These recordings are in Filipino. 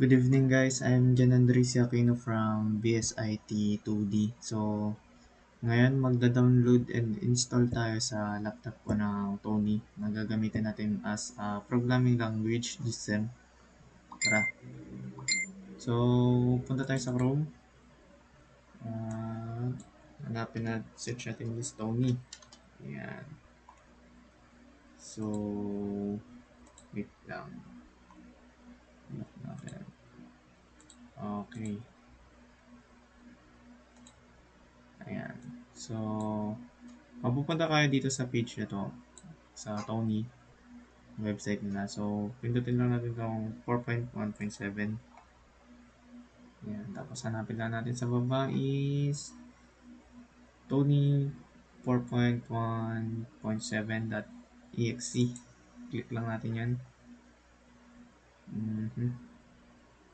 Good evening guys, I'm Jan Andres Aquino from BSIT 2D. So, ngayon magda-download and install tayo sa laptop ko ng Tony na gagamitin natin as a programming language this sem. Tara. So, punta tayo sa Chrome. Hanapin na search natin this Tony. Ayan. So, wait lang. Lock natin. Okay. Ayan. So, mapupunta kayo dito sa page na to sa Tony website nila. So, pindutin lang natin itong 4.1.7. Yan. Tapos, hanapin lang natin sa baba is Tony 4.1.7.exe. Click lang natin yan.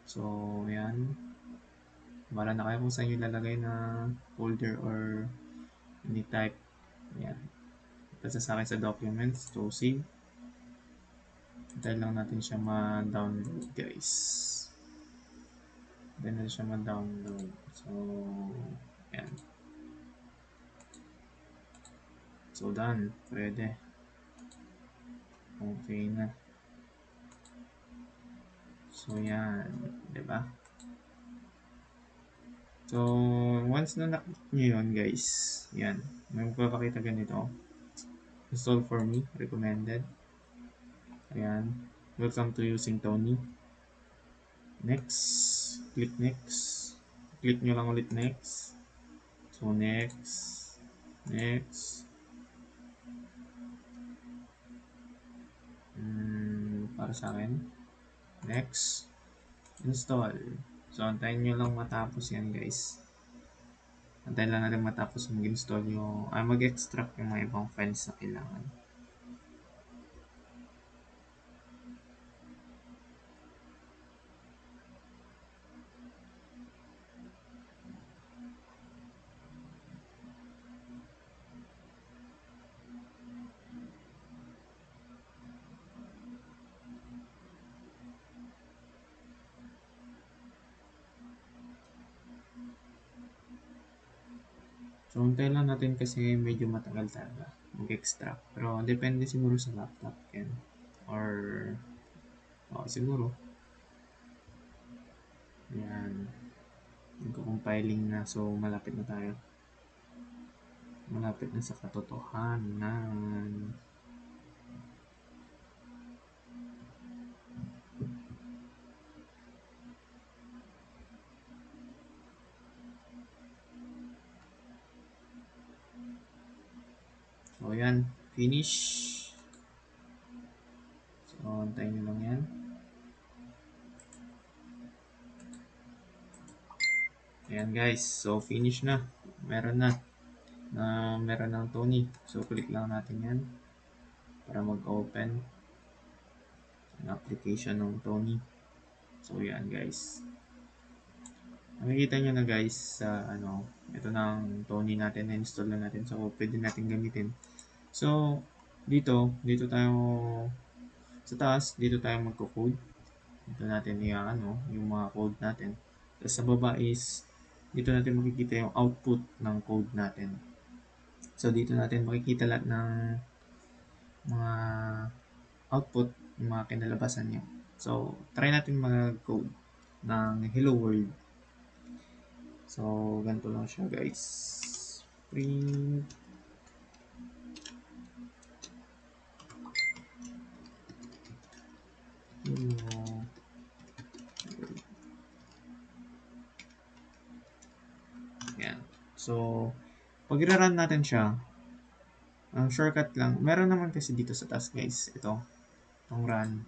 So, yan. Bala na kayo kung saan yung lalagay na folder or any type. Yan. Basta sa akin sa documents. So, save. Dahil lang natin siya ma-download guys. Dahil natin siya ma-download. So, yan. So, done. Pwede. Okay na. So, yan. Diba? So, once na nakita nyo yun, guys, yan. May magpapakita ganito. Install for me. Recommended. Ayan. Welcome to using Tony. Next. Click next. Click nyo lang ulit next. So, next. Next. Para sa akin. Next. Install. So, antayin nyo lang matapos yan, guys. Antayin lang natin matapos mag-install yung, mag-extract yung mga ibang files na kailangan. So, antayin lang natin kasi medyo matagal talaga mag-extract. Pero, depende siguro sa laptop yan. Or, siguro. Yan. Nagko-compiling na. So, malapit na tayo. Malapit na sa katotohanan. So, yan. Finish. So, antayin nyo lang yan. Ayan guys. So, finish na. Meron na. Meron ng Tony. So, click lang natin yan para mag-open ang application ng Tony. So, yan guys. Nakikita nyo na guys sa ito na ang Tony natin. Na-install na natin. So, pwede natin gamitin. So, dito tayo sa taas, dito tayo magko-code. Dito natin yung mga code natin. Tapos sa baba is dito natin makikita yung output ng code natin. So, dito natin makikita lahat ng mga output, yung mga kinalabasan niya. So, try natin mag-code ng hello world. So, ganito lang siya guys. Print hello. Yan. So, pag i-run natin siya, ang shortcut lang, meron naman kasi dito sa task guys, itong run.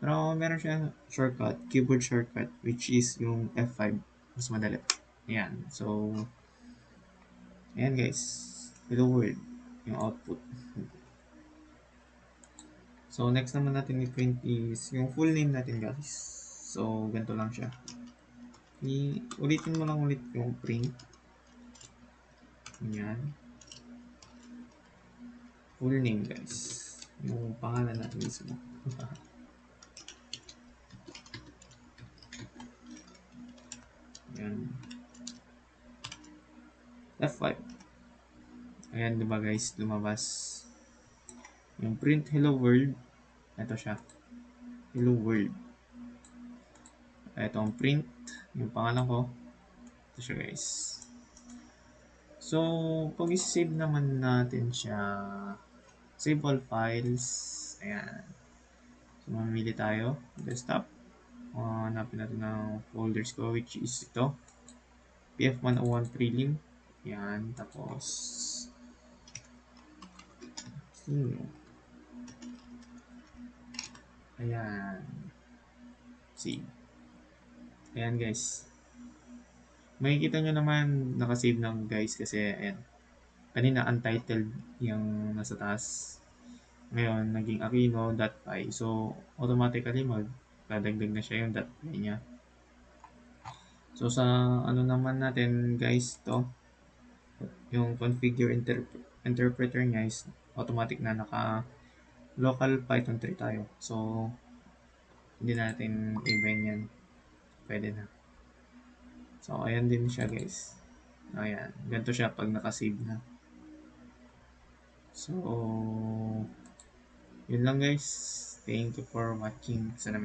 Pero meron siya shortcut, keyboard shortcut, which is yung F5. Mas madali. Ayan. So, ayan guys. Hello world. Yung output. So, next naman natin i-print is yung full name natin guys. So, ganito lang siya. Ulitin mo lang ulit yung print. Ayan. Full name guys. Yung pangalan natin mismo. F5. Ayan, diba guys, lumabas. Yung print hello world, ito siya. Hello world. Ito ang print, yung pangalan ko. Ito siya guys. So, pag i-save naman natin siya, save all files. Ayan. So, mamili tayo. Desktop. Hanapin natin ng folders ko, which is ito. PF101 prelim. Ayan. Tapos, ayan. Save. Ayan guys. Makikita nyo naman nakasave ng guys kasi ayan. Kanina untitled yung nasa taas. Ngayon, naging aquino.py. So, automatically magdadagdag na siya yung .py niya. So, sa ano naman natin guys to, yung configure interpreter niya is automatic na naka local Python 3 tayo. So, hindi natin i-bind yan. Pwede na. So, ayan din siya guys. Ayan. Ganito siya pag nakasave na. So, yun lang guys. Thank you for watching. Sana